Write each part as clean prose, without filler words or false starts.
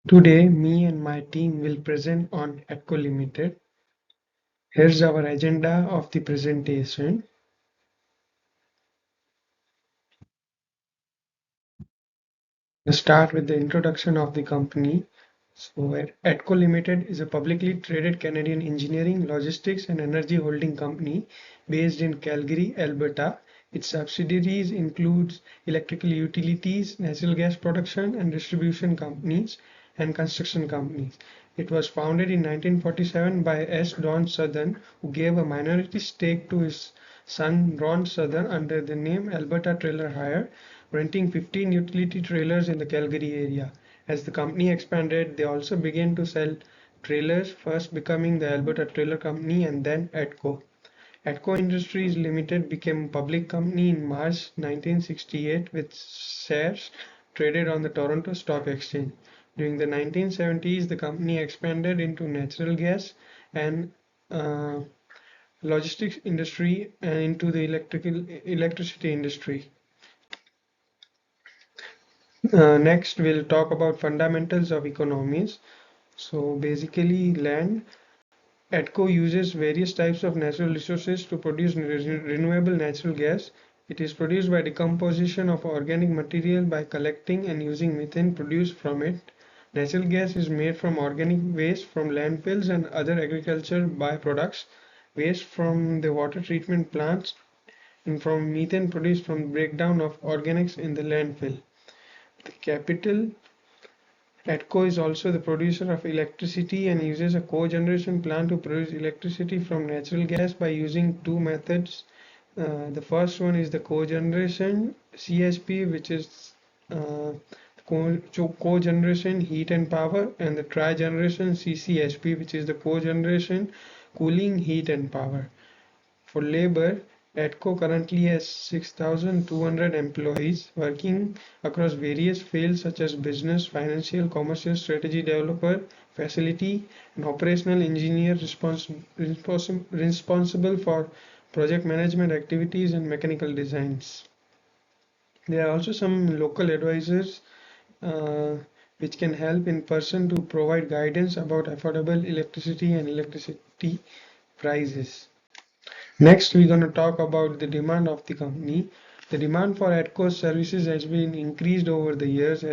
Today, me and my team will present on ATCO Limited. Here's our agenda of the presentation. Let's start with the introduction of the company. So, ATCO Limited is a publicly traded Canadian engineering, logistics, and energy holding company based in Calgary, Alberta. Its subsidiaries include electrical utilities, natural gas production and distribution companies, and construction companies. It was founded in 1947 by S. Don Southern, who gave a minority stake to his son Ron Southern under the name Alberta Trailer Hire, renting 15 utility trailers in the Calgary area. As the company expanded, they also began to sell trailers, first becoming the Alberta Trailer Company and then ATCO. ATCO Industries Limited became a public company in March 1968 with shares traded on the Toronto Stock Exchange. During the 1970s, the company expanded into natural gas and logistics industry and into the electricity industry. Next, we'll talk about fundamentals of economies. So basically, land. ATCO uses various types of natural resources to produce renewable natural gas. It is produced by decomposition of organic material by collecting and using methane produced from it. Natural gas is made from organic waste from landfills and other agricultural byproducts, waste from the water treatment plants, and from methane produced from breakdown of organics in the landfill. The capital. ATCO is also the producer of electricity and uses a cogeneration plant to produce electricity from natural gas by using two methods. The first one is the cogeneration CSP, which is cogeneration heat and power, and the trigeneration CCSP, which is the cogeneration cooling heat and power. For labor, ATCO currently has 6,200 employees working across various fields such as business, financial, commercial, strategy developer, facility, and operational engineer responsible for project management activities and mechanical designs. There are also some local advisors uh, which can help in person to provide guidance about affordable electricity and electricity prices. Next, we're going to talk about the demand of the company. The demand for ATCO's services has been increased over the years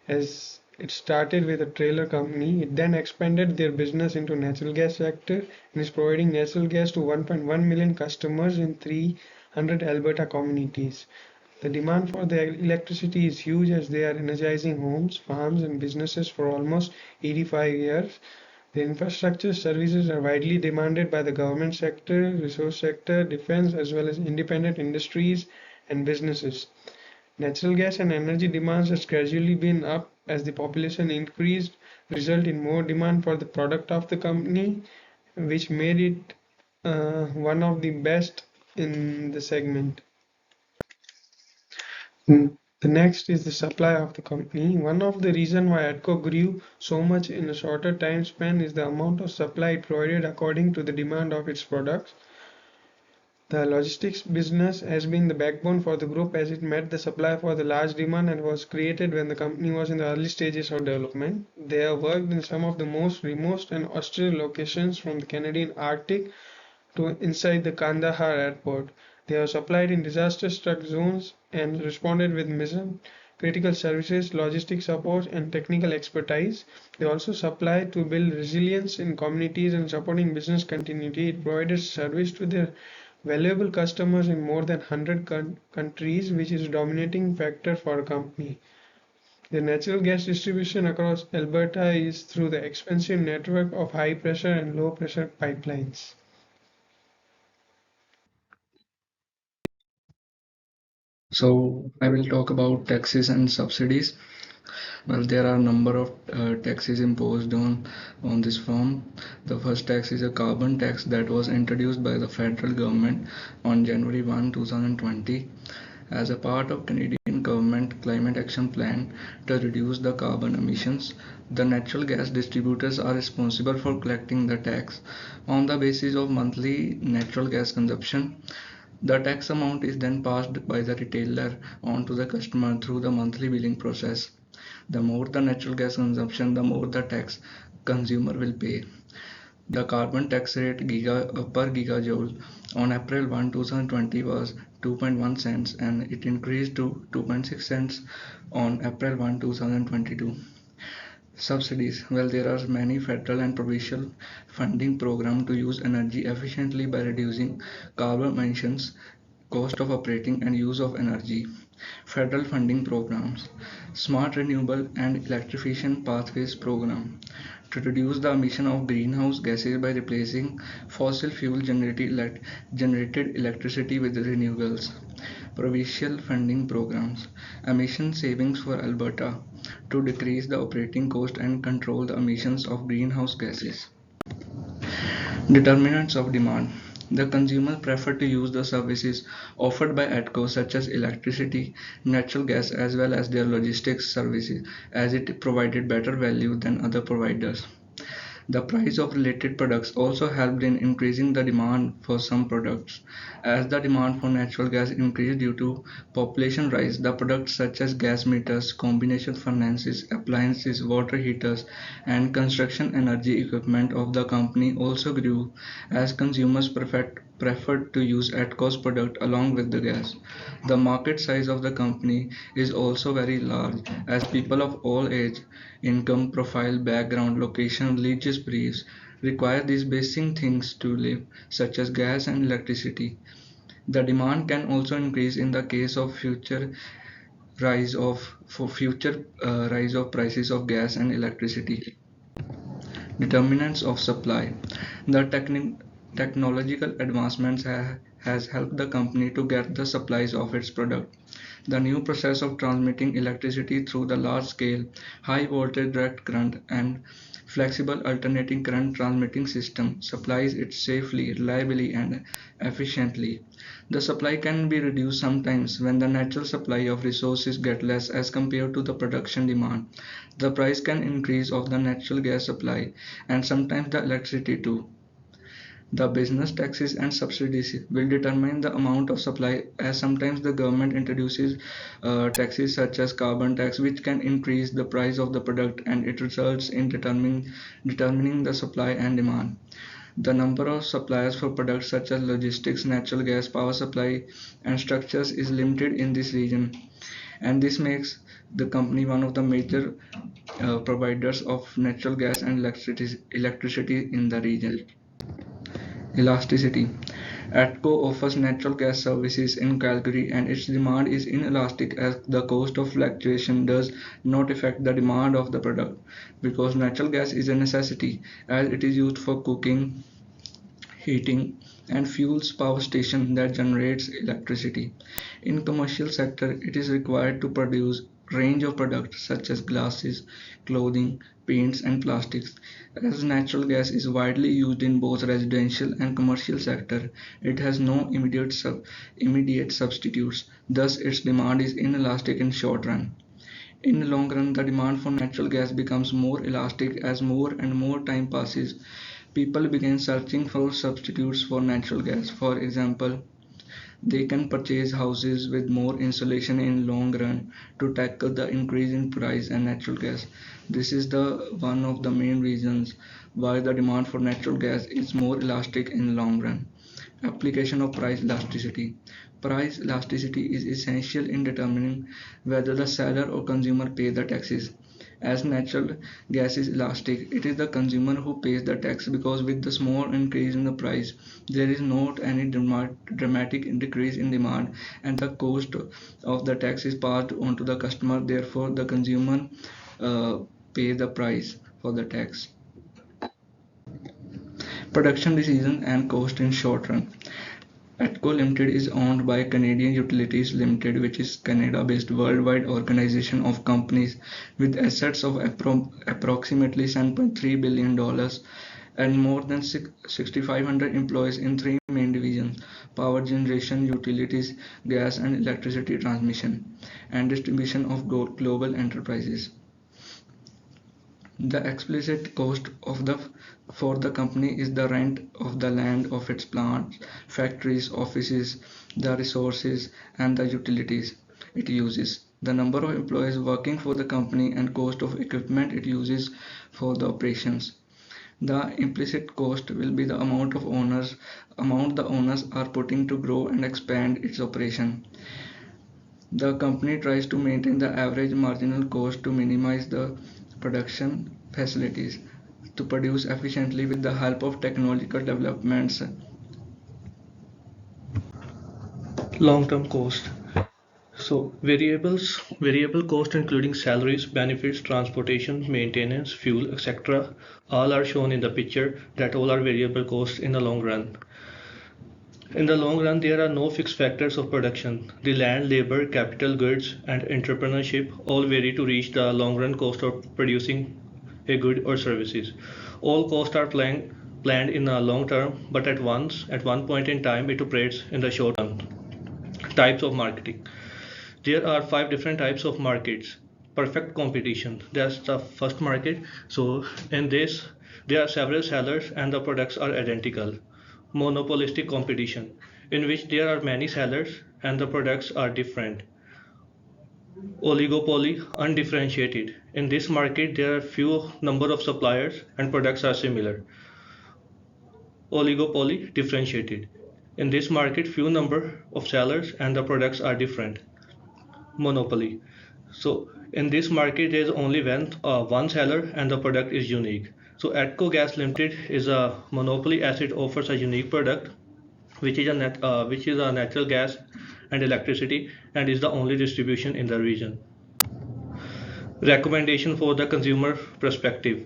as it started with a trailer company. It then expanded their business into natural gas sector and is providing natural gas to 1.1 million customers in 300 Alberta communities. The demand for the electricity is huge as they are energizing homes, farms, and businesses for almost 85 years. The infrastructure services are widely demanded by the government sector, resource sector, defense, as well as independent industries and businesses. Natural gas and energy demands has gradually been up as the population increased, result in more demand for the product of the company, which made it one of the best in the segment. The next is the supply of the company. One of the reasons why ATCO grew so much in a shorter time span is the amount of supply it provided according to the demand of its products. The logistics business has been the backbone for the group as it met the supply for the large demand and was created when the company was in the early stages of development. They have worked in some of the most remote and austere locations from the Canadian Arctic to inside the Kandahar airport. They have supplied in disaster-struck zones and responded with mission critical services, logistic support, and technical expertise. They also supply to build resilience in communities and supporting business continuity. It provided service to their valuable customers in more than 100 countries, which is a dominating factor for a company. The natural gas distribution across Alberta is through the expensive network of high pressure and low pressure pipelines. So I will talk about taxes and subsidies. Well, there are a number of taxes imposed on this firm. The first tax is a carbon tax that was introduced by the federal government on January 1, 2020 as a part of Canadian government climate action plan to reduce the carbon emissions. The natural gas distributors are responsible for collecting the tax on the basis of monthly natural gas consumption. The tax amount is then passed by the retailer on to the customer through the monthly billing process. The more the natural gas consumption, the more the tax consumer will pay. The carbon tax rate per gigajoule on April 1, 2020 was 2.1 cents and it increased to 2.6 cents on April 1, 2022. Subsidies. Well, there are many federal and provincial funding programs to use energy efficiently by reducing carbon emissions, cost of operating, and use of energy. Federal funding programs. Smart Renewable and Electrification Pathways Program to reduce the emission of greenhouse gases by replacing fossil fuel generated electricity with renewables. Provincial funding programs. Emission savings for Alberta to decrease the operating cost and control the emissions of greenhouse gases. Determinants of demand. The consumers prefer to use the services offered by ATCO such as electricity, natural gas as well as their logistics services as it provided better value than other providers. The price of related products also helped in increasing the demand for some products. As the demand for natural gas increased due to population rise, the products such as gas meters, combination furnaces, appliances, water heaters, and construction energy equipment of the company also grew as consumers preferred to use ATCO's product along with the gas. The market size of the company is also very large as people of all age, income profile, background, location, religious beliefs require these basic things to live, such as gas and electricity. The demand can also increase in the case of future rise of prices of gas and electricity. Determinants of supply. The technological advancements has helped the company to get the supplies of its product. The new process of transmitting electricity through the large-scale, high-voltage direct current and flexible alternating current transmitting system supplies it safely, reliably, and efficiently. The supply can be reduced sometimes when the natural supply of resources get less as compared to the production demand. The price can increase of the natural gas supply and sometimes the electricity too. The business taxes and subsidies will determine the amount of supply as sometimes the government introduces taxes such as carbon tax which can increase the price of the product and it results in determining the supply and demand. The number of suppliers for products such as logistics, natural gas, power supply and structures is limited in this region and this makes the company one of the major providers of natural gas and electricity in the region. Elasticity. ATCO offers natural gas services in Calgary and its demand is inelastic as the cost of fluctuation does not affect the demand of the product because natural gas is a necessity as it is used for cooking, heating and fuels power station that generates electricity. In commercial sector, it is required to produce range of products such as glasses, clothing, paints and plastics. As natural gas is widely used in both residential and commercial sector, it has no immediate substitutes. Thus, its demand is inelastic in short run. In the long run, the demand for natural gas becomes more elastic as more and more time passes. People begin searching for substitutes for natural gas. For example, they can purchase houses with more insulation in long run to tackle the increase in price and natural gas. This is the one of the main reasons why the demand for natural gas is more elastic in long run. Application of price elasticity. Price elasticity is essential in determining whether the seller or consumer pay the taxes. As natural gas is elastic, it is the consumer who pays the tax because with the small increase in the price, there is not any dramatic decrease in demand and the cost of the tax is passed on to the customer. Therefore, the consumer uh, pays the price for the tax. Production decision and cost in short run. ATCO Limited is owned by Canadian Utilities Limited, which is Canada-based worldwide organization of companies with assets of approximately $7.3 billion and more than 6,500 employees in three main divisions: power generation, utilities, gas and electricity transmission, and distribution of global enterprises. The explicit cost of for the company is the rent of the land of its plants, factories, offices, the resources and the utilities it uses. the number of employees working for the company, and cost of equipment it uses for the operations. The implicit cost will be the amount the owners are putting to grow and expand its operation. The company tries to maintain the average marginal cost to minimize the production facilities to produce efficiently with the help of technological developments. Long-term cost. So variable cost including salaries, benefits, transportation, maintenance, fuel, etc. all are shown in the picture that all are variable costs in the long run. In the long run, there are no fixed factors of production. The land, labor, capital, goods, and entrepreneurship all vary to reach the long run cost of producing a good or services. All costs are planned in the long term, but at one point in time, it operates in the short run. Types of marketing. There are 5 different types of markets. Perfect competition, that's the first market. So in this there are several sellers and the products are identical. Monopolistic competition, in which there are many sellers and the products are different. Oligopoly, undifferentiated, in this market there are few number of suppliers and products are similar. Oligopoly, differentiated, in this market few number of sellers and the products are different. Monopoly. So in this market, there is only one seller and the product is unique. So ATCO Gas Limited is a monopoly as it offers a unique product, which is a natural gas and electricity, and is the only distribution in the region. Recommendation for the consumer perspective.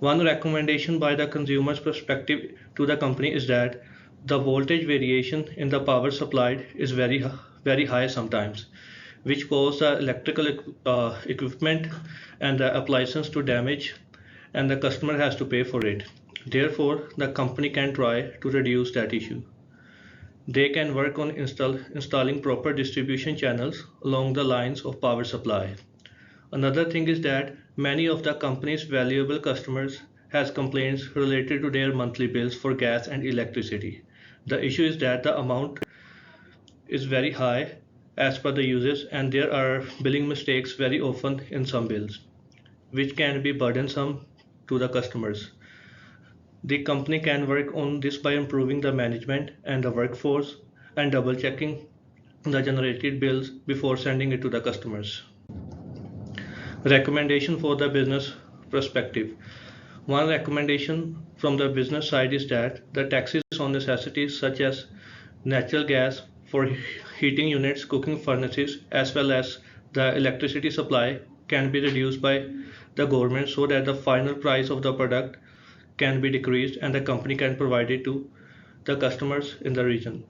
One recommendation by the consumer's perspective to the company is that the voltage variation in the power supplied is very high sometimes, which cause the electrical equipment and the appliances to damage, and the customer has to pay for it. Therefore, the company can try to reduce that issue. They can work on installing proper distribution channels along the lines of power supply. Another thing is that many of the company's valuable customers has complaints related to their monthly bills for gas and electricity. The issue is that the amount is very high as per the uses, and there are billing mistakes very often in some bills, which can be burdensome to the customers. The company can work on this by improving the management and the workforce and double checking the generated bills before sending it to the customers. Recommendation for the business perspective. One recommendation from the business side is that the taxes on necessities such as natural gas for heating units, cooking furnaces, as well as the electricity supply can be reduced by the government so that the final price of the product can be decreased and the company can provide it to the customers in the region.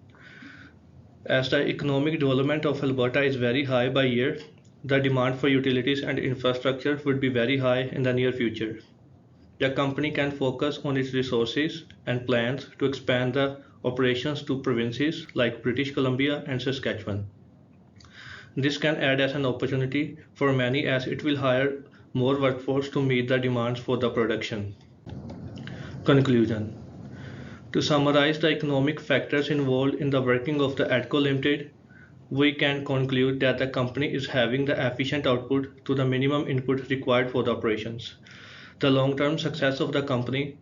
As the economic development of Alberta is very high by year, the demand for utilities and infrastructure would be very high in the near future. The company can focus on its resources and plans to expand the operations to provinces like British Columbia and Saskatchewan. This can add as an opportunity for many as it will hire more workforce to meet the demands for the production. Conclusion. To summarize the economic factors involved in the working of the ATCO Limited, we can conclude that the company is having the efficient output to the minimum input required for the operations. The long-term success of the company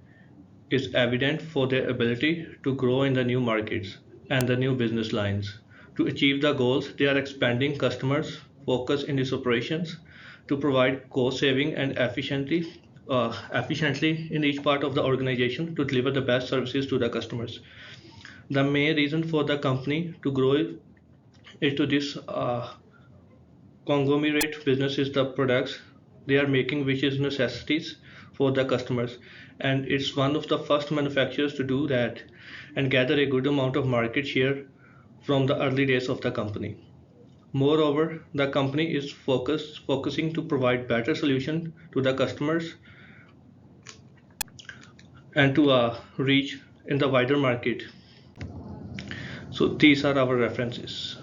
is evident for their ability to grow in the new markets and the new business lines. To achieve the goals, they are expanding customers, focus in its operations, to provide cost saving and efficiently in each part of the organization to deliver the best services to the customers. The main reason for the company to grow is to this conglomerate business is the products they are making, which is necessities for the customers, and it's one of the first manufacturers to do that and gather a good amount of market share from the early days of the company. Moreover, the company is focusing to provide better solution to the customers and to reach in the wider market. So these are our references.